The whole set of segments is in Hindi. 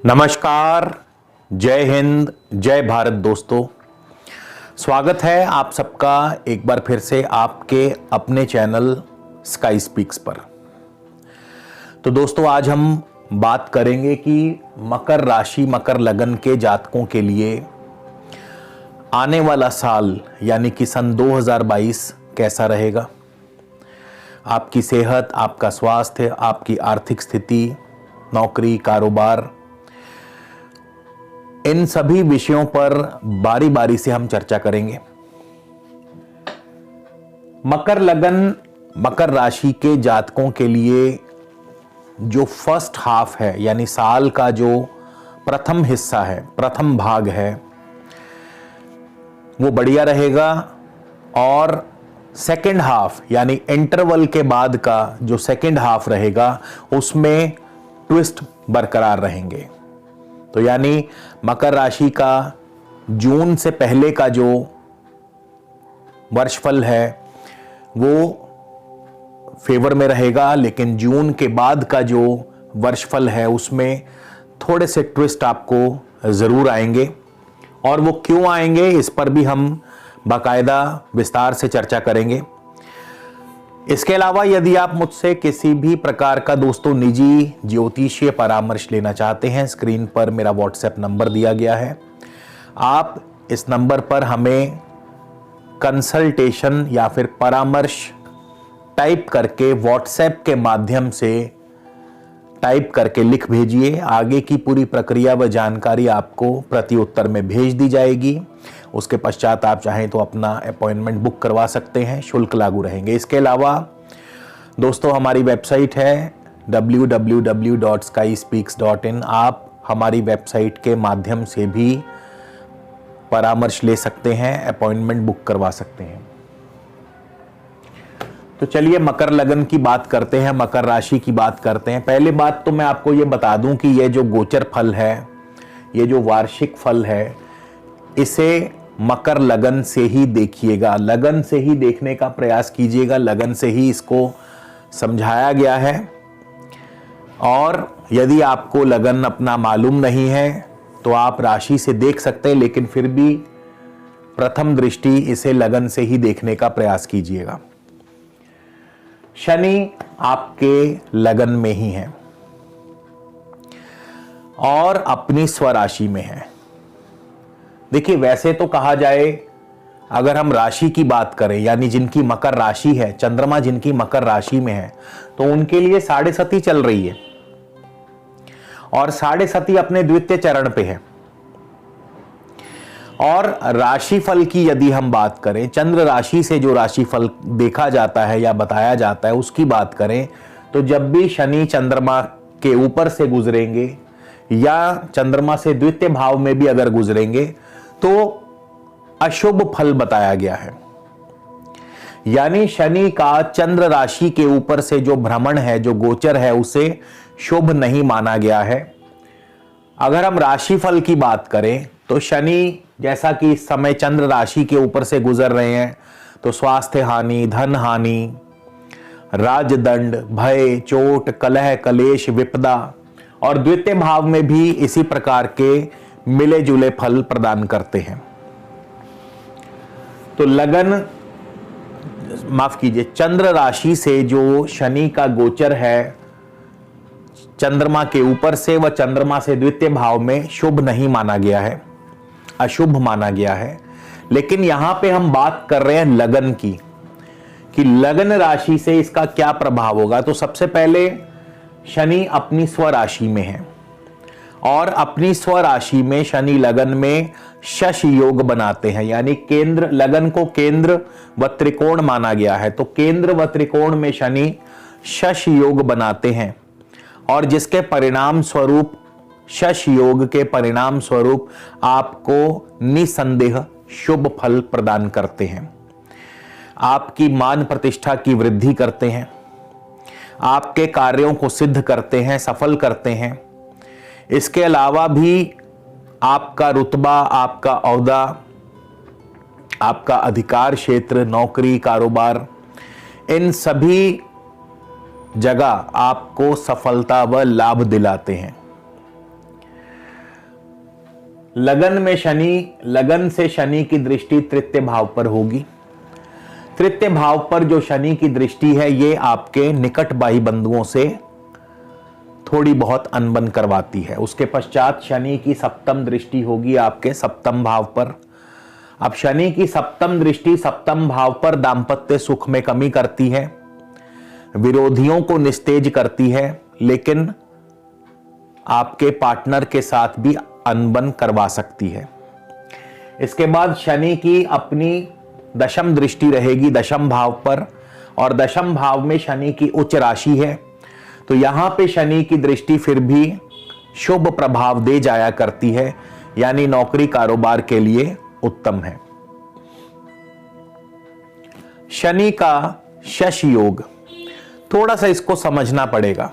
नमस्कार, जय हिंद, जय भारत दोस्तों। स्वागत है आप सबका एक बार फिर से आपके अपने चैनल स्काई स्पीक्स पर। तो दोस्तों, आज हम बात करेंगे कि मकर राशि, मकर लगन के जातकों के लिए आने वाला साल यानी कि सन 2022 कैसा रहेगा। आपकी सेहत, आपका स्वास्थ्य, आपकी आर्थिक स्थिति, नौकरी, कारोबार, इन सभी विषयों पर बारी बारी से हम चर्चा करेंगे। मकर लगन, मकर राशि के जातकों के लिए जो फर्स्ट हाफ है यानी साल का जो प्रथम हिस्सा है, प्रथम भाग है, वो बढ़िया रहेगा। और सेकंड हाफ यानी इंटरवल के बाद का जो सेकंड हाफ रहेगा उसमें ट्विस्ट बरकरार रहेंगे। तो यानी मकर राशि का जून से पहले का जो वर्षफल है वो फेवर में रहेगा, लेकिन जून के बाद का जो वर्षफल है उसमें थोड़े से ट्विस्ट आपको जरूर आएंगे। और वो क्यों आएंगे इस पर भी हम बाकायदा विस्तार से चर्चा करेंगे। इसके अलावा यदि आप मुझसे किसी भी प्रकार का दोस्तों निजी ज्योतिषीय परामर्श लेना चाहते हैं, स्क्रीन पर मेरा व्हाट्सएप नंबर दिया गया है। आप इस नंबर पर हमें कंसल्टेशन या फिर परामर्श टाइप करके व्हाट्सएप के माध्यम से टाइप करके लिख भेजिए। आगे की पूरी प्रक्रिया व जानकारी आपको प्रति उत्तर में भेज दी जाएगी। उसके पश्चात आप चाहें तो अपना अपॉइंटमेंट बुक करवा सकते हैं, शुल्क लागू रहेंगे। इसके अलावा दोस्तों हमारी वेबसाइट है www.skyspeaks.in। आप हमारी वेबसाइट के माध्यम से भी परामर्श ले सकते हैं, अपॉइंटमेंट बुक करवा सकते हैं। तो चलिए मकर लगन की बात करते हैं, मकर राशि की बात करते हैं। पहले बात तो मैं आपको ये बता दूं कि ये जो गोचर फल है, ये जो वार्षिक फल है, इसे मकर लगन से ही देखिएगा, लगन से ही देखने का प्रयास कीजिएगा, लगन से ही इसको समझाया गया है। और यदि आपको लगन अपना मालूम नहीं है तो आप राशि से देख सकते हैं, लेकिन फिर भी प्रथम दृष्टि इसे लगन से ही देखने का प्रयास कीजिएगा। शनि आपके लगन में ही है और अपनी स्वराशि में है। देखिए, वैसे तो कहा जाए, अगर हम राशि की बात करें यानी जिनकी मकर राशि है, चंद्रमा जिनकी मकर राशि में है, तो उनके लिए साढ़े सती चल रही है और साढ़े सती अपने द्वितीय चरण पे है। और राशिफल की यदि हम बात करें, चंद्र राशि से जो राशिफल देखा जाता है या बताया जाता है उसकी बात करें, तो जब भी शनि चंद्रमा के ऊपर से गुजरेंगे या चंद्रमा से द्वितीय भाव में भी अगर गुजरेंगे तो अशुभ फल बताया गया है। यानी शनि का चंद्र राशि के ऊपर से जो भ्रमण है, जो गोचर है, उसे शुभ नहीं माना गया है। अगर हम राशिफल की बात करें तो शनि जैसा कि इस समय चंद्र राशि के ऊपर से गुजर रहे हैं, तो स्वास्थ्य हानि, धन हानि, राजदंड, भय, चोट, कलह, कलेश, विपदा, और द्वितीय भाव में भी इसी प्रकार के मिले जुले फल प्रदान करते हैं। तो लगन, माफ कीजिए, चंद्र राशि से जो शनि का गोचर है चंद्रमा के ऊपर से व चंद्रमा से द्वितीय भाव में शुभ नहीं माना गया है, अशुभ माना गया है। लेकिन यहां पे हम बात कर रहे हैं लगन की, कि लगन राशि से इसका क्या प्रभाव होगा। तो सबसे पहले शनि अपनी स्वराशि में है और अपनी स्वराशि में शनि लगन में शश योग बनाते हैं, यानी केंद्र, लगन को केंद्र व त्रिकोण माना गया है, तो केंद्र व त्रिकोण में शनि शश योग बनाते हैं और जिसके परिणाम स्वरूप, शश योग के परिणाम स्वरूप आपको निसंदेह शुभ फल प्रदान करते हैं। आपकी मान प्रतिष्ठा की वृद्धि करते हैं, आपके कार्यों को सिद्ध करते हैं, सफल करते हैं। इसके अलावा भी आपका रुतबा, आपका औहदा, आपका अधिकार क्षेत्र, नौकरी, कारोबार, इन सभी जगह आपको सफलता व लाभ दिलाते हैं। लगन में शनि, लगन से शनि की दृष्टि तृतीय भाव पर होगी। तृतीय भाव पर जो शनि की दृष्टि है ये आपके निकट भाई बंधुओं से थोड़ी बहुत अनबन करवाती है। उसके पश्चात शनि की सप्तम दृष्टि होगी आपके सप्तम भाव पर। अब शनि की सप्तम दृष्टि सप्तम भाव पर दांपत्य सुख में कमी करती है, विरोधियों को निस्तेज करती है, लेकिन आपके पार्टनर के साथ भी अनबन करवा सकती है। इसके बाद शनि की अपनी दशम दृष्टि रहेगी दशम भाव पर, और दशम भाव में शनि की उच्च राशि है, तो यहां पे शनि की दृष्टि फिर भी शुभ प्रभाव दे जाया करती है, यानी नौकरी कारोबार के लिए उत्तम है। शनि का शश योग, थोड़ा सा इसको समझना पड़ेगा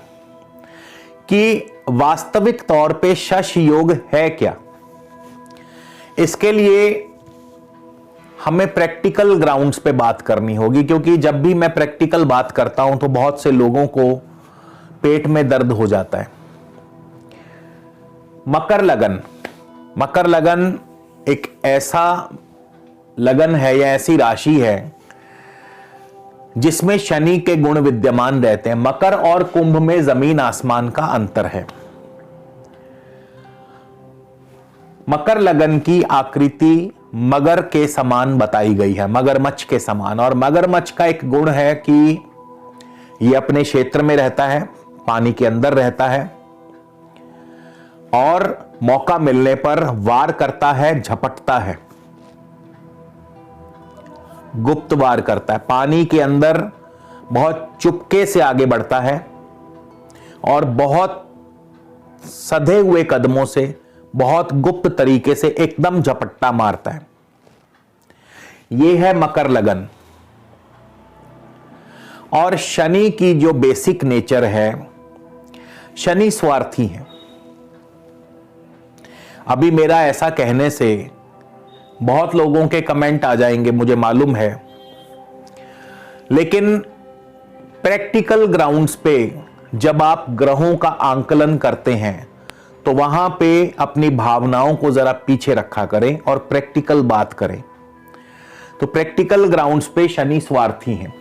कि वास्तविक तौर पे शश योग है क्या। इसके लिए हमें प्रैक्टिकल ग्राउंड्स पे बात करनी होगी, क्योंकि जब भी मैं प्रैक्टिकल बात करता हूं तो बहुत से लोगों को पेट में दर्द हो जाता है। मकर लगन, मकर लगन एक ऐसा लगन है या ऐसी राशि है जिसमें शनि के गुण विद्यमान रहते हैं। मकर और कुंभ में जमीन आसमान का अंतर है। मकर लगन की आकृति मगर के समान बताई गई है, मगरमच्छ के समान, और मगरमच्छ का एक गुण है कि यह अपने क्षेत्र में रहता है, पानी के अंदर रहता है और मौका मिलने पर वार करता है, झपटता है, गुप्त वार करता है, पानी के अंदर बहुत चुपके से आगे बढ़ता है और बहुत सधे हुए कदमों से, बहुत गुप्त तरीके से एकदम झपट्टा मारता है। यह है मकर लगन। और शनि की जो बेसिक नेचर है, शनि स्वार्थी है। अभी मेरा ऐसा कहने से बहुत लोगों के कमेंट आ जाएंगे, मुझे मालूम है, लेकिन प्रैक्टिकल ग्राउंड्स पे जब आप ग्रहों का आंकलन करते हैं तो वहां पे अपनी भावनाओं को जरा पीछे रखा करें और प्रैक्टिकल बात करें। तो प्रैक्टिकल ग्राउंड्स पे शनि स्वार्थी हैं।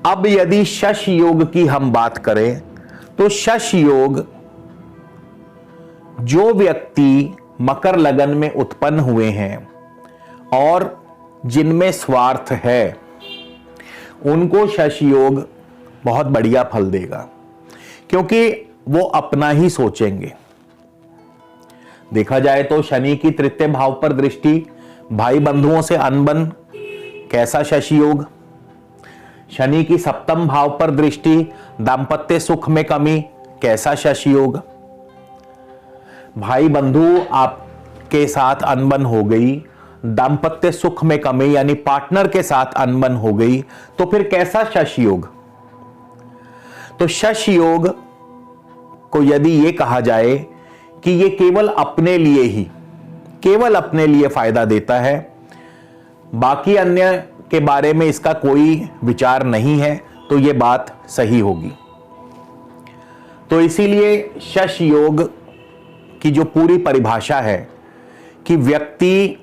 अब यदि शश योग की हम बात करें तो शश योग, जो व्यक्ति मकर लगन में उत्पन्न हुए हैं और जिनमें स्वार्थ है, उनको शश योग बहुत बढ़िया फल देगा, क्योंकि वो अपना ही सोचेंगे। देखा जाए तो शनि की तृतीय भाव पर दृष्टि, भाई बंधुओं से अनबन, कैसा शश योग। शनि की सप्तम भाव पर दृष्टि, दांपत्य सुख में कमी, कैसा शश योग। भाई बंधु आपके साथ अनबन हो गई, दांपत्य सुख में कमी यानी पार्टनर के साथ अनबन हो गई, तो फिर कैसा शश योग। तो शश योग को यदि ये कहा जाए कि ये केवल अपने लिए ही, केवल अपने लिए फायदा देता है, बाकी अन्य के बारे में इसका कोई विचार नहीं है, तो ये बात सही होगी। तो इसीलिए शश योग की जो पूरी परिभाषा है कि व्यक्ति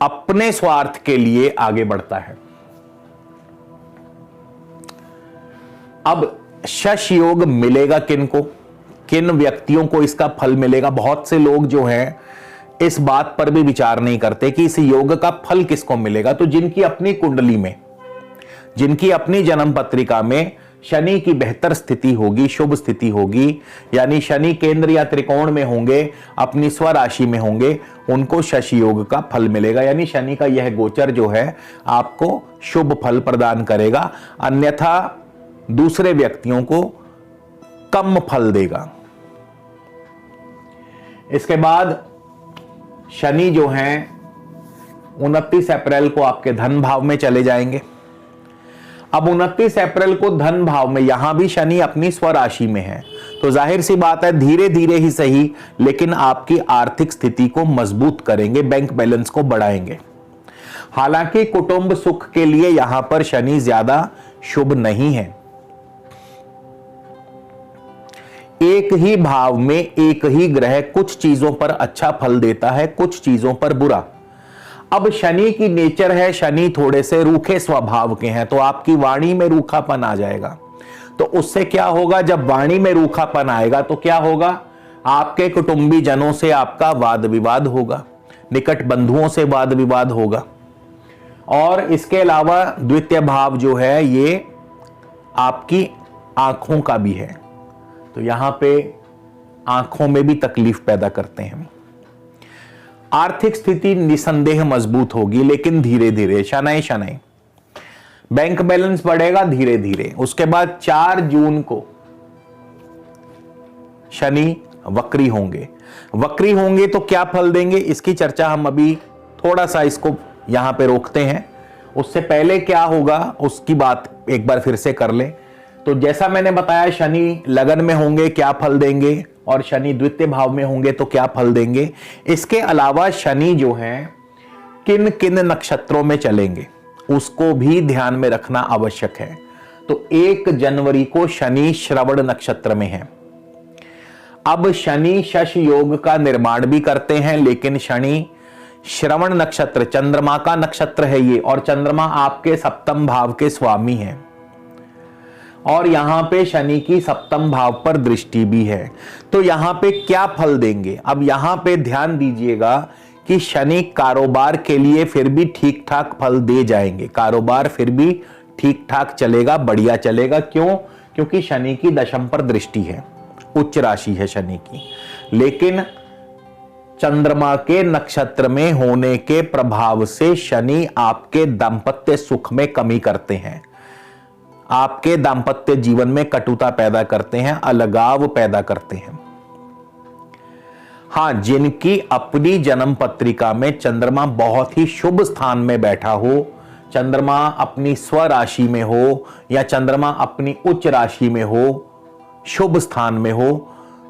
अपने स्वार्थ के लिए आगे बढ़ता है। अब शश योग मिलेगा किनको, किन व्यक्तियों को इसका फल मिलेगा। बहुत से लोग जो हैं इस बात पर भी विचार नहीं करते कि इस योग का फल किसको मिलेगा। तो जिनकी अपनी कुंडली में, जिनकी अपनी जन्म पत्रिका में शनि की बेहतर स्थिति होगी, शुभ स्थिति होगी, यानी शनि केंद्र या त्रिकोण में होंगे, अपनी स्वराशि में होंगे, उनको शश योग का फल मिलेगा। यानी शनि का यह गोचर जो है आपको शुभ फल प्रदान करेगा, अन्यथा दूसरे व्यक्तियों को कम फल देगा। इसके बाद शनि जो हैं 29 अप्रैल को आपके धन भाव में चले जाएंगे। अब 29 अप्रैल को धन भाव में, यहां भी शनि अपनी स्वराशि में है, तो जाहिर सी बात है धीरे धीरे ही सही, लेकिन आपकी आर्थिक स्थिति को मजबूत करेंगे, बैंक बैलेंस को बढ़ाएंगे। हालांकि कुटुंब सुख के लिए यहां पर शनि ज्यादा शुभ नहीं है। एक ही भाव में एक ही ग्रह कुछ चीजों पर अच्छा फल देता है, कुछ चीजों पर बुरा। अब शनि की नेचर है, शनि थोड़े से रूखे स्वभाव के हैं, तो आपकी वाणी में रूखापन आ जाएगा। तो उससे क्या होगा, जब वाणी में रूखापन आएगा तो क्या होगा, आपके कुटुंबी जनों से आपका वाद विवाद होगा, निकट बंधुओं से वाद विवाद होगा। और इसके अलावा द्वितीय भाव जो है ये आपकी आंखों का भी है, तो यहां पे आंखों में भी तकलीफ पैदा करते हैं। आर्थिक स्थिति निसंदेह मजबूत होगी, लेकिन धीरे धीरे, शनै शनै। बैंक बैलेंस बढ़ेगा धीरे धीरे। उसके बाद 4 जून को शनि वक्री होंगे। वक्री होंगे तो क्या फल देंगे, इसकी चर्चा हम अभी थोड़ा सा इसको यहां पे रोकते हैं। उससे पहले क्या होगा उसकी बात एक बार फिर से कर ले। तो जैसा मैंने बताया, शनि लगन में होंगे क्या फल देंगे, और शनि द्वितीय भाव में होंगे तो क्या फल देंगे। इसके अलावा शनि जो है किन किन नक्षत्रों में चलेंगे उसको भी ध्यान में रखना आवश्यक है। तो 1 जनवरी को शनि श्रवण नक्षत्र में है। अब शनि शश योग का निर्माण भी करते हैं, लेकिन शनि श्रवण नक्षत्र चंद्रमा का नक्षत्र है ये, और चंद्रमा आपके सप्तम भाव के स्वामी हैं, और यहां पे शनि की सप्तम भाव पर दृष्टि भी है। तो यहां पे क्या फल देंगे, अब यहां पे ध्यान दीजिएगा कि शनि कारोबार के लिए फिर भी ठीक ठाक फल दे जाएंगे। कारोबार फिर भी ठीक ठाक चलेगा, बढ़िया चलेगा। क्यों? क्योंकि शनि की दशम पर दृष्टि है, उच्च राशि है शनि की। लेकिन चंद्रमा के नक्षत्र में होने के प्रभाव से शनि आपके दांपत्य सुख में कमी करते हैं, आपके दांपत्य जीवन में कटुता पैदा करते हैं, अलगाव पैदा करते हैं। हां, जिनकी अपनी जन्म पत्रिका में चंद्रमा बहुत ही शुभ स्थान में बैठा हो, चंद्रमा अपनी स्व राशि में हो, या चंद्रमा अपनी उच्च राशि में हो, शुभ स्थान में हो,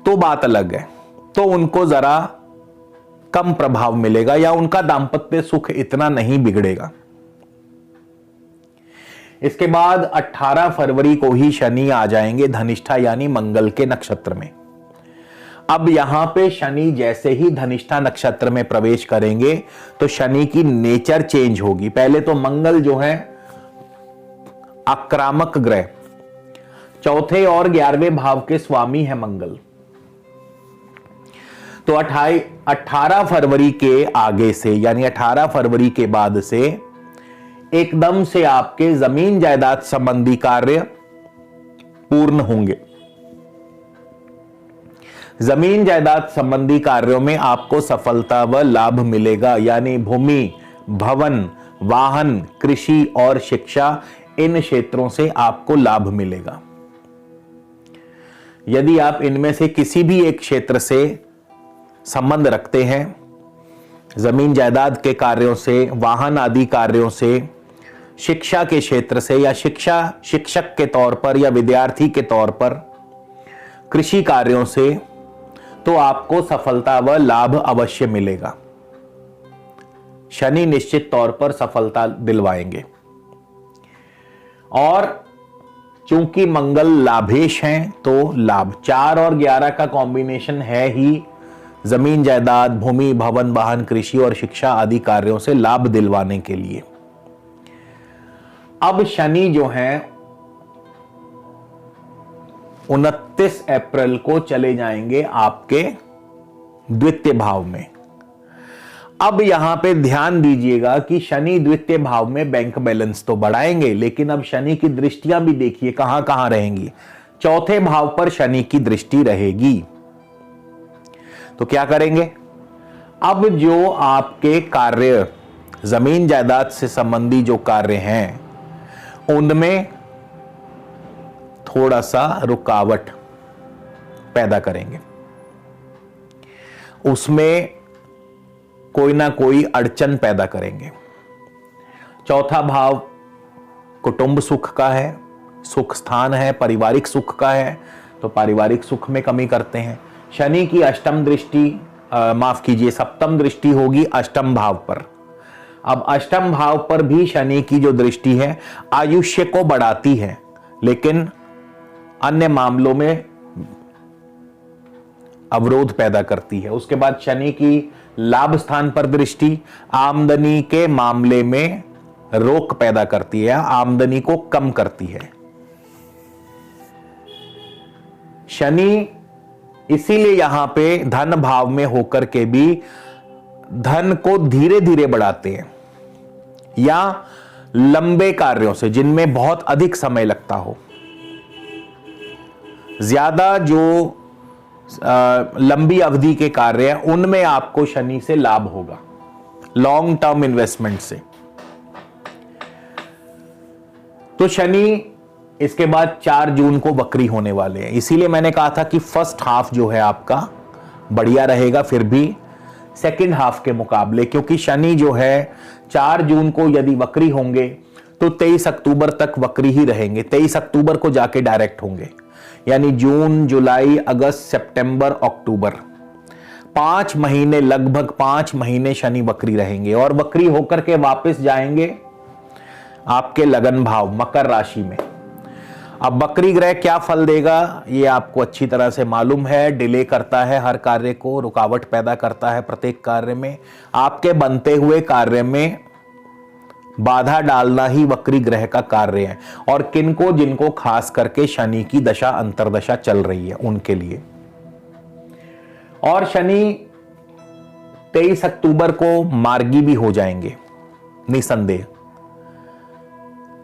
तो बात अलग है। तो उनको जरा कम प्रभाव मिलेगा, या उनका दांपत्य सुख इतना नहीं बिगड़ेगा। इसके बाद 18 फरवरी को ही शनि आ जाएंगे धनिष्ठा यानी मंगल के नक्षत्र में। अब यहां पे शनि जैसे ही धनिष्ठा नक्षत्र में प्रवेश करेंगे तो शनि की नेचर चेंज होगी। पहले तो मंगल जो है आक्रामक ग्रह, चौथे और 11वें भाव के स्वामी है मंगल। तो 18 फरवरी के आगे से, यानी 18 फरवरी के बाद से एकदम से आपके जमीन जायदाद संबंधी कार्य पूर्ण होंगे। जमीन जायदाद संबंधी कार्यों में आपको सफलता व लाभ मिलेगा, यानी भूमि, भवन, वाहन, कृषि और शिक्षा, इन क्षेत्रों से आपको लाभ मिलेगा। यदि आप इनमें से किसी भी एक क्षेत्र से संबंध रखते हैं, जमीन जायदाद के कार्यों से, वाहन आदि कार्यों से, शिक्षा के क्षेत्र से, या शिक्षक के तौर पर या विद्यार्थी के तौर पर, कृषि कार्यों से, तो आपको सफलता व लाभ अवश्य मिलेगा। शनि निश्चित तौर पर सफलता दिलवाएंगे। और चूंकि मंगल लाभेश हैं तो लाभ 4 और 11 का कॉम्बिनेशन है ही जमीन जायदाद, भूमि, भवन, वाहन, कृषि और शिक्षा आदि कार्यों से लाभ दिलवाने के लिए। अब शनि जो है 29 अप्रैल को चले जाएंगे आपके द्वितीय भाव में। अब यहां पे ध्यान दीजिएगा कि शनि द्वितीय भाव में बैंक बैलेंस तो बढ़ाएंगे, लेकिन अब शनि की दृष्टियां भी देखिए कहां कहां रहेंगी। चौथे भाव पर शनि की दृष्टि रहेगी। तो क्या करेंगे, अब जो आपके कार्य जमीन जायदाद से संबंधी जो कार्य हैं उनमें थोड़ा सा रुकावट पैदा करेंगे, उसमें कोई ना कोई अड़चन पैदा करेंगे। चौथा भाव कुटुंब सुख का है, सुख स्थान है, पारिवारिक सुख का है, तो पारिवारिक सुख में कमी करते हैं। शनि की अष्टम दृष्टि, माफ कीजिए, सप्तम दृष्टि होगी अष्टम भाव पर। अब अष्टम भाव पर भी शनि की जो दृष्टि है आयुष्य को बढ़ाती है, लेकिन अन्य मामलों में अवरोध पैदा करती है। उसके बाद शनि की लाभ स्थान पर दृष्टि आमदनी के मामले में रोक पैदा करती है, आमदनी को कम करती है। शनि इसीलिए यहां पे धन भाव में होकर के भी धन को धीरे धीरे बढ़ाते हैं, या लंबे कार्यों से जिनमें बहुत अधिक समय लगता हो। ज्यादा जो लंबी अवधि के कार्य हैं उनमें आपको शनि से लाभ होगा, लॉन्ग टर्म इन्वेस्टमेंट से। तो शनि इसके बाद 4 जून को वक्री होने वाले हैं। इसीलिए मैंने कहा था कि फर्स्ट हाफ जो है आपका बढ़िया रहेगा, फिर भी सेकंड हाफ के मुकाबले, क्योंकि शनि जो है 4 जून को यदि वक्री होंगे तो 23 अक्टूबर तक वक्री ही रहेंगे। 23 अक्टूबर को जाके डायरेक्ट होंगे, यानी जून, जुलाई, अगस्त, सितंबर, अक्टूबर, 5 महीने, लगभग 5 महीने शनि वक्री रहेंगे और वक्री होकर के वापस जाएंगे आपके लगन भाव मकर राशि में। अब वक्री ग्रह क्या फल देगा ये आपको अच्छी तरह से मालूम है। डिले करता है हर कार्य को, रुकावट पैदा करता है प्रत्येक कार्य में, आपके बनते हुए कार्य में बाधा डालना ही वक्री ग्रह का कार्य है। और किनको, जिनको खास करके शनि की दशा अंतरदशा चल रही है उनके लिए। और शनि 23 अक्टूबर को मार्गी भी हो जाएंगे निसंदेह,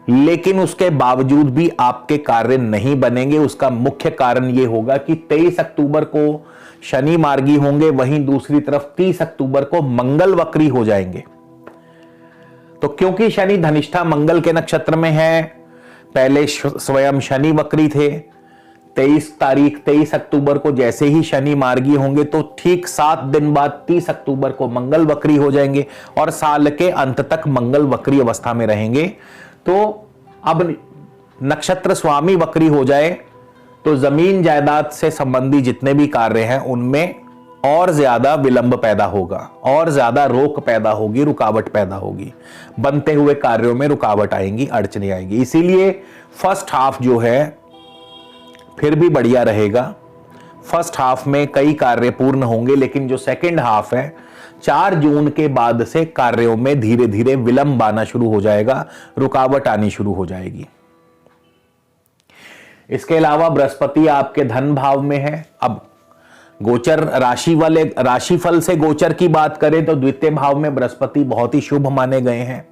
लेकिन उसके बावजूद भी आपके कार्य नहीं बनेंगे। उसका मुख्य कारण यह होगा कि 23 अक्टूबर को शनि मार्गी होंगे, वहीं दूसरी तरफ 30 अक्टूबर को मंगल वक्री हो जाएंगे। तो क्योंकि शनि धनिष्ठा मंगल के नक्षत्र में है, पहले स्वयं शनि वक्री थे। 23 अक्टूबर को जैसे ही शनि मार्गी होंगे तो ठीक 7 दिन बाद 30 अक्टूबर को मंगल वक्री हो जाएंगे और साल के अंत तक मंगल वक्री अवस्था में रहेंगे। तो अब नक्षत्र स्वामी वक्री हो जाए तो जमीन जायदाद से संबंधी जितने भी कार्य हैं उनमें और ज्यादा विलंब पैदा होगा, और ज्यादा रोक पैदा होगी, रुकावट पैदा होगी, बनते हुए कार्यों में रुकावट आएंगी, अड़चने आएंगी। इसीलिए फर्स्ट हाफ जो है फिर भी बढ़िया रहेगा। फर्स्ट हाफ में कई कार्य पूर्ण होंगे, लेकिन जो सेकंड हाफ है 4 जून के बाद से कार्यों में धीरे धीरे विलंब आना शुरू हो जाएगा, रुकावट आनी शुरू हो जाएगी। इसके अलावा बृहस्पति आपके धन भाव में है। अब गोचर राशि वाले राशिफल से गोचर की बात करें तो द्वितीय भाव में बृहस्पति बहुत ही शुभ माने गए हैं,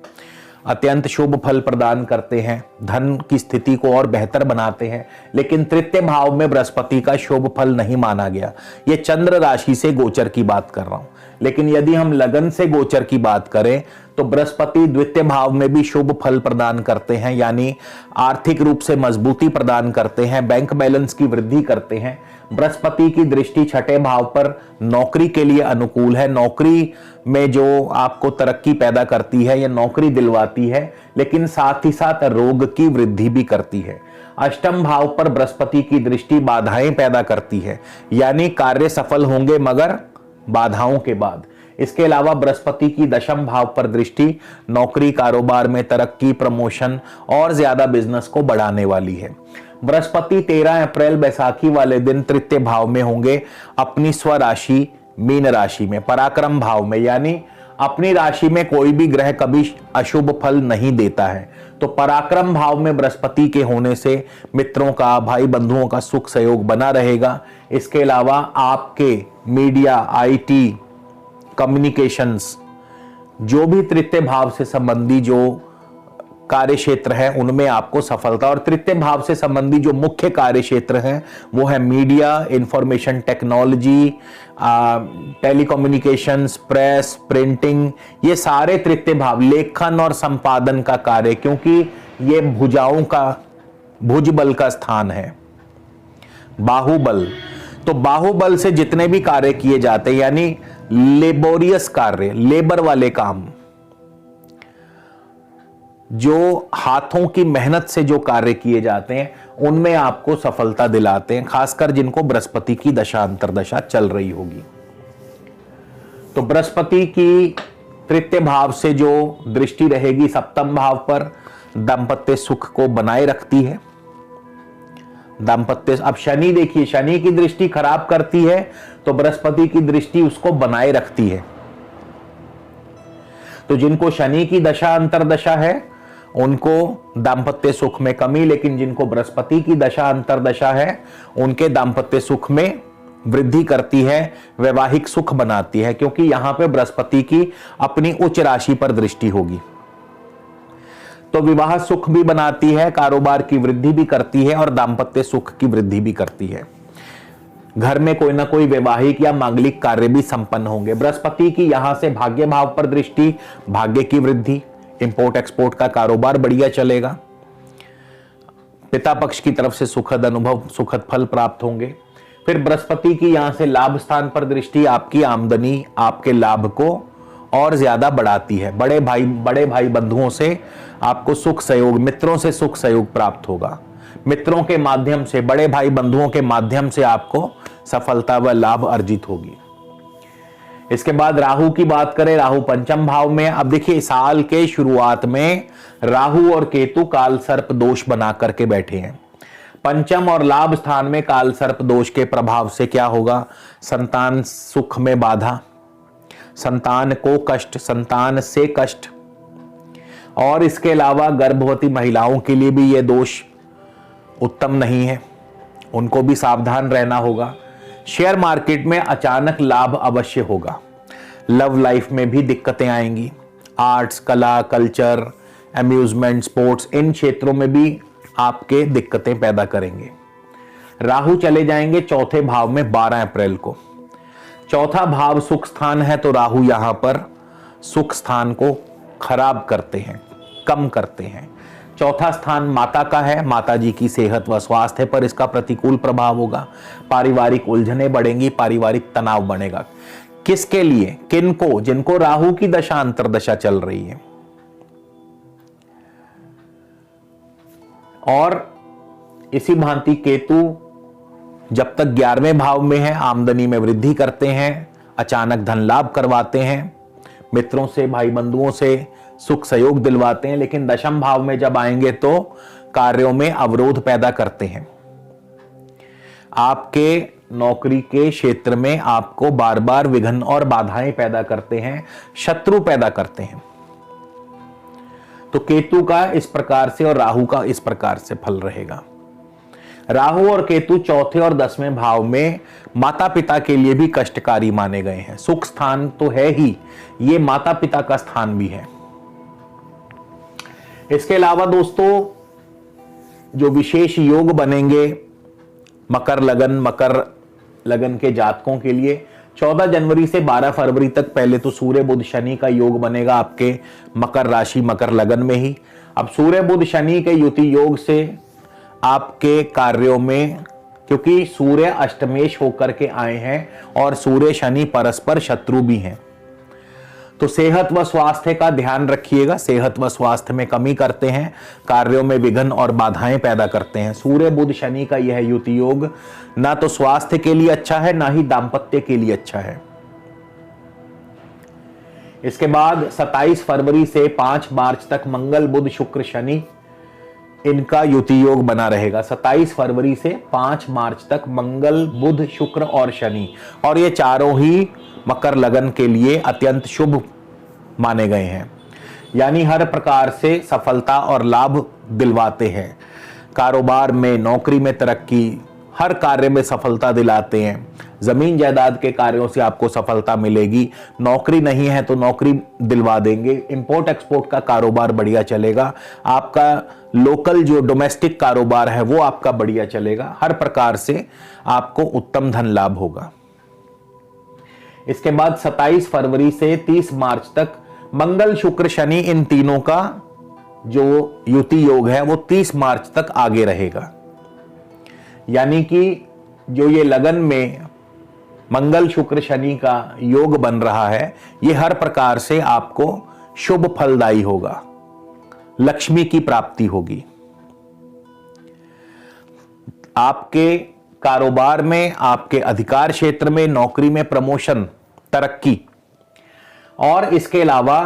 अत्यंत शुभ फल प्रदान करते हैं, धन की स्थिति को और बेहतर बनाते हैं। लेकिन तृतीय भाव में बृहस्पति का शुभ फल नहीं माना गया। ये चंद्र राशि से गोचर की बात कर रहा हूं, लेकिन यदि हम लगन से गोचर की बात करें तो बृहस्पति द्वितीय भाव में भी शुभ फल प्रदान करते हैं, यानी आर्थिक रूप से मजबूती प्रदान करते हैं, बैंक बैलेंस की वृद्धि करते हैं। बृहस्पति की दृष्टि छठे भाव पर नौकरी के लिए अनुकूल है, नौकरी में जो आपको तरक्की पैदा करती है या नौकरी दिलवाती है, लेकिन साथ ही साथ रोग की वृद्धि भी करती है। अष्टम भाव पर बृहस्पति की दृष्टि बाधाएं पैदा करती है, यानी कार्य सफल होंगे मगर बाधाओं के बाद। इसके अलावा बृहस्पति की दशम भाव पर दृष्टि नौकरी, कारोबार में तरक्की, प्रमोशन और ज्यादा बिजनेस को बढ़ाने वाली है। बृहस्पति 13 अप्रैल बैसाखी वाले दिन तृतीय भाव में होंगे, अपनी स्वराशि मीन राशि में, पराक्रम भाव में, यानी अपनी राशि में कोई भी ग्रह कभी अशुभ फल नहीं देता है। तो पराक्रम भाव में बृहस्पति के होने से मित्रों का, भाई बंधुओं का सुख सहयोग बना रहेगा। इसके अलावा आपके मीडिया, आईटी, कम्युनिकेशंस, जो भी तृतीय भाव से संबंधी जो कार्य क्षेत्र है उनमें आपको सफलता, और तृतीय भाव से संबंधी जो मुख्य कार्य क्षेत्र है वो है media, information technology, telecommunications, press, printing, ये सारे तृतीय भाव, लेखन और संपादन का कार्य, क्योंकि ये भुजाओं का, भुजबल का स्थान है, बाहुबल। तो बाहुबल से जितने भी कार्य किए जाते हैं, यानी लेबोरियस कार्य, लेबर वाले काम, जो हाथों की मेहनत से जो कार्य किए जाते हैं उनमें आपको सफलता दिलाते हैं, खासकर जिनको बृहस्पति की दशा अंतर्दशा चल रही होगी। तो बृहस्पति की तृतीय भाव से जो दृष्टि रहेगी सप्तम भाव पर, दांपत्य सुख को बनाए रखती है। दांपत्य, अब शनि देखिए, शनि की दृष्टि खराब करती है तो बृहस्पति की दृष्टि उसको बनाए रखती है। तो जिनको शनि की दशा अंतर्दशा है उनको दांपत्य सुख में कमी, लेकिन जिनको बृहस्पति की दशा अंतर्दशा है उनके दांपत्य सुख में वृद्धि करती है, वैवाहिक सुख बनाती है, क्योंकि यहां पे बृहस्पति की अपनी उच्च राशि पर दृष्टि होगी। तो विवाह सुख भी बनाती है, कारोबार की वृद्धि भी करती है और दांपत्य सुख की वृद्धि भी करती है। घर में कोई ना कोई वैवाहिक या मांगलिक कार्य भी संपन्न होंगे। बृहस्पति की यहां से भाग्य भाव पर दृष्टि, भाग्य की वृद्धि, इंपोर्ट एक्सपोर्ट का कारोबार बढ़िया चलेगा। पिता पक्ष की तरफ से सुखद अनुभव, सुखद फल प्राप्त होंगे। फिर बृहस्पति की यहां से लाभ स्थान पर दृष्टि आपकी आमदनी, आपके लाभ को और ज्यादा बढ़ाती है। बड़े भाई बंधुओं से आपको सुख सहयोग, मित्रों से सुख सहयोग प्राप्त होगा। मित्रों के माध्यम से, बड़े भाई बंधुओं के माध्यम से आपको सफलता व लाभ अर्जित होगी। इसके बाद राहु की बात करें, राहु पंचम भाव में। अब देखिए, साल के शुरुआत में राहु और केतु काल सर्प दोष बना करके बैठे हैं। पंचम और लाभ स्थान में काल सर्प दोष के प्रभाव से क्या होगा? संतान सुख में बाधा, संतान को कष्ट, संतान से कष्ट, और इसके अलावा गर्भवती महिलाओं के लिए भी यह दोष उत्तम नहीं है, उनको भी सावधान रहना होगा। शेयर मार्केट में अचानक लाभ अवश्य होगा। लव लाइफ में भी दिक्कतें आएंगी। आर्ट्स, कला, कल्चर, अम्यूजमेंट, स्पोर्ट्स, इन क्षेत्रों में भी आपके दिक्कतें पैदा करेंगे। राहु चले जाएंगे चौथे भाव में 12 अप्रैल को। चौथा भाव सुख स्थान है, तो राहु यहां पर सुख स्थान को खराब करते हैं, कम करते हैं। चौथा स्थान माता का है, माता जी की सेहत व स्वास्थ्य पर इसका प्रतिकूल प्रभाव होगा। पारिवारिक उलझनें बढ़ेंगी, पारिवारिक तनाव बढ़ेगा। किसके लिए? किनको? जिनको राहु की दशा अंतर्दशा चल रही है। और इसी भांति केतु जब तक 11वें भाव में है, आमदनी में वृद्धि करते हैं, अचानक धन लाभ करवाते हैं, मित्रों से, भाई बंधुओं से सुख सहयोग दिलवाते हैं, लेकिन दशम भाव में जब आएंगे तो कार्यों में अवरोध पैदा करते हैं। आपके नौकरी के क्षेत्र में आपको बार बार विघ्न और बाधाएं पैदा करते हैं, शत्रु पैदा करते हैं। तो केतु का इस प्रकार से और राहु का इस प्रकार से फल रहेगा। राहु और केतु चौथे और 10वें भाव में माता पिता के लिए भी कष्टकारी माने गए हैं। सुख स्थान तो है ही, ये माता पिता का स्थान भी है। इसके अलावा दोस्तों, जो विशेष योग बनेंगे मकर लगन के जातकों के लिए, 14 जनवरी से 12 फरवरी तक पहले तो सूर्य बुध शनि का योग बनेगा आपके मकर राशि, मकर लगन में ही। अब सूर्य बुध शनि के युति योग से आपके कार्यों में, क्योंकि सूर्य अष्टमेश होकर के आए हैं और सूर्य शनि परस्पर शत्रु भी हैं, तो सेहत व स्वास्थ्य का ध्यान रखिएगा। सेहत व स्वास्थ्य में कमी करते हैं, कार्यों में विघ्न और बाधाएं पैदा करते हैं। सूर्य बुध शनि का यह युति योग ना तो स्वास्थ्य के लिए अच्छा है, ना ही दांपत्य के लिए अच्छा है। इसके बाद 27 फरवरी से 5 मार्च तक मंगल बुध शुक्र शनि, इनका युति योग बना रहेगा। 27 फरवरी से 5 मार्च तक मंगल बुध शुक्र और शनि, और ये चारों ही मकर लगन के लिए अत्यंत शुभ माने गए हैं। यानी हर प्रकार से सफलता और लाभ दिलवाते हैं। कारोबार में, नौकरी में तरक्की, हर कार्य में सफलता दिलाते हैं। जमीन जायदाद के कार्यों से आपको सफलता मिलेगी। नौकरी नहीं है तो नौकरी दिलवा देंगे। इंपोर्ट एक्सपोर्ट का कारोबार बढ़िया चलेगा। आपका लोकल जो डोमेस्टिक कारोबार है वो आपका बढ़िया चलेगा। हर प्रकार से आपको उत्तम धन लाभ होगा। इसके बाद 27 फरवरी से 30 मार्च तक मंगल शुक्र शनि, इन तीनों का जो युति योग है वो 30 मार्च तक आगे रहेगा। यानी कि जो ये लगन में मंगल शुक्र शनि का योग बन रहा है, ये हर प्रकार से आपको शुभ फलदायी होगा, लक्ष्मी की प्राप्ति होगी। आपके कारोबार में, आपके अधिकार क्षेत्र में, नौकरी में प्रमोशन, तरक्की। और इसके अलावा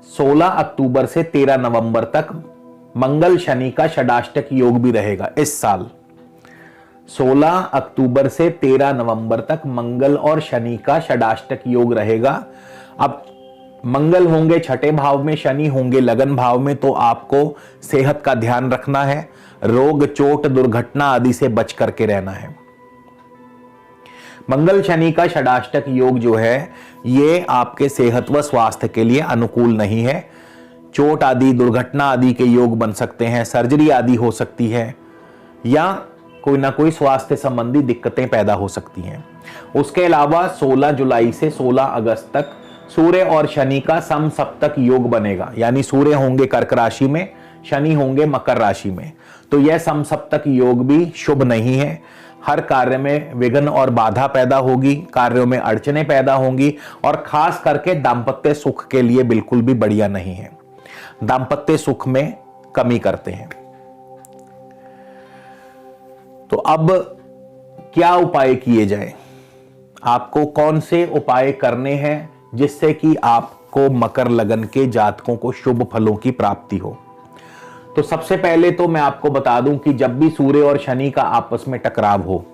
16 अक्टूबर से 13 नवंबर तक मंगल शनि का षडाष्टक योग भी रहेगा इस साल। 16 अक्टूबर से 13 नवंबर तक मंगल और शनि का षडाष्टक योग रहेगा। अब मंगल होंगे छठे भाव में, शनि होंगे लगन भाव में, तो आपको सेहत का ध्यान रखना है, रोग, चोट, दुर्घटना आदि से बच करके रहना है। मंगल शनि का षडाष्टक योग जो है ये आपके सेहत व स्वास्थ्य के लिए अनुकूल नहीं है। चोट आदि, दुर्घटना आदि के योग बन सकते हैं, सर्जरी आदि हो सकती है, या कोई ना कोई स्वास्थ्य संबंधी दिक्कतें पैदा हो सकती हैं। उसके अलावा 16 जुलाई से 16 अगस्त तक सूर्य और शनि का समसप्तक योग बनेगा, यानी सूर्य होंगे कर्क राशि में, शनि होंगे मकर राशि में। तो यह समसप्तक योग भी शुभ नहीं है। हर कार्य में विघ्न और बाधा पैदा होगी, कार्यों में अड़चने पैदा होंगी, और खास करके दांपत्य सुख के लिए बिल्कुल भी बढ़िया नहीं है। दांपत्य सुख में कमी करते हैं। तो अब क्या उपाय किए जाए, आपको कौन से उपाय करने हैं जिससे कि आपको मकर लगन के जातकों को शुभ फलों की प्राप्ति हो। तो सबसे पहले तो मैं आपको बता दूं कि जब भी सूर्य और शनि का आपस में टकराव हो,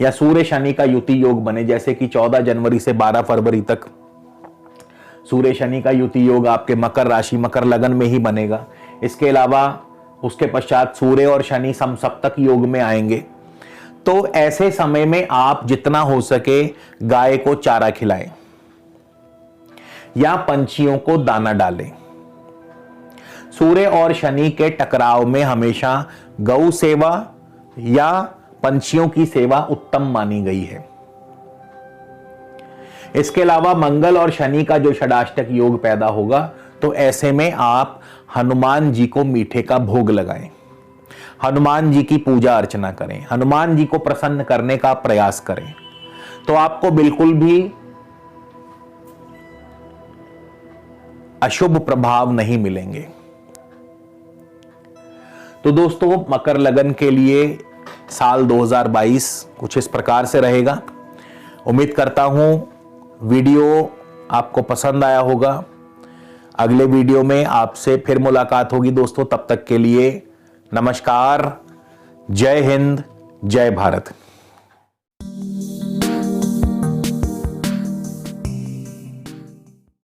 या सूर्य शनि का युति योग बने, जैसे कि 14 जनवरी से 12 फरवरी तक सूर्य शनि का युति योग आपके मकर राशि, मकर लगन में ही बनेगा। इसके अलावा उसके पश्चात सूर्य और शनि समसप्तक योग में आएंगे। तो ऐसे समय में आप जितना हो सके गाय को चारा खिलाएं या पंछियों को दाना डालें। सूर्य और शनि के टकराव में हमेशा गौ सेवा या पंछियों की सेवा उत्तम मानी गई है। इसके अलावा मंगल और शनि का जो षडाष्टक योग पैदा होगा, तो ऐसे में आप हनुमान जी को मीठे का भोग लगाएं, हनुमान जी की पूजा अर्चना करें, हनुमान जी को प्रसन्न करने का प्रयास करें, तो आपको बिल्कुल भी अशुभ प्रभाव नहीं मिलेंगे। तो दोस्तों, मकर लगन के लिए साल 2022 कुछ इस प्रकार से रहेगा। उम्मीद करता हूं वीडियो आपको पसंद आया होगा। अगले वीडियो में आपसे फिर मुलाकात होगी दोस्तों। तब तक के लिए नमस्कार, जय हिंद, जय भारत।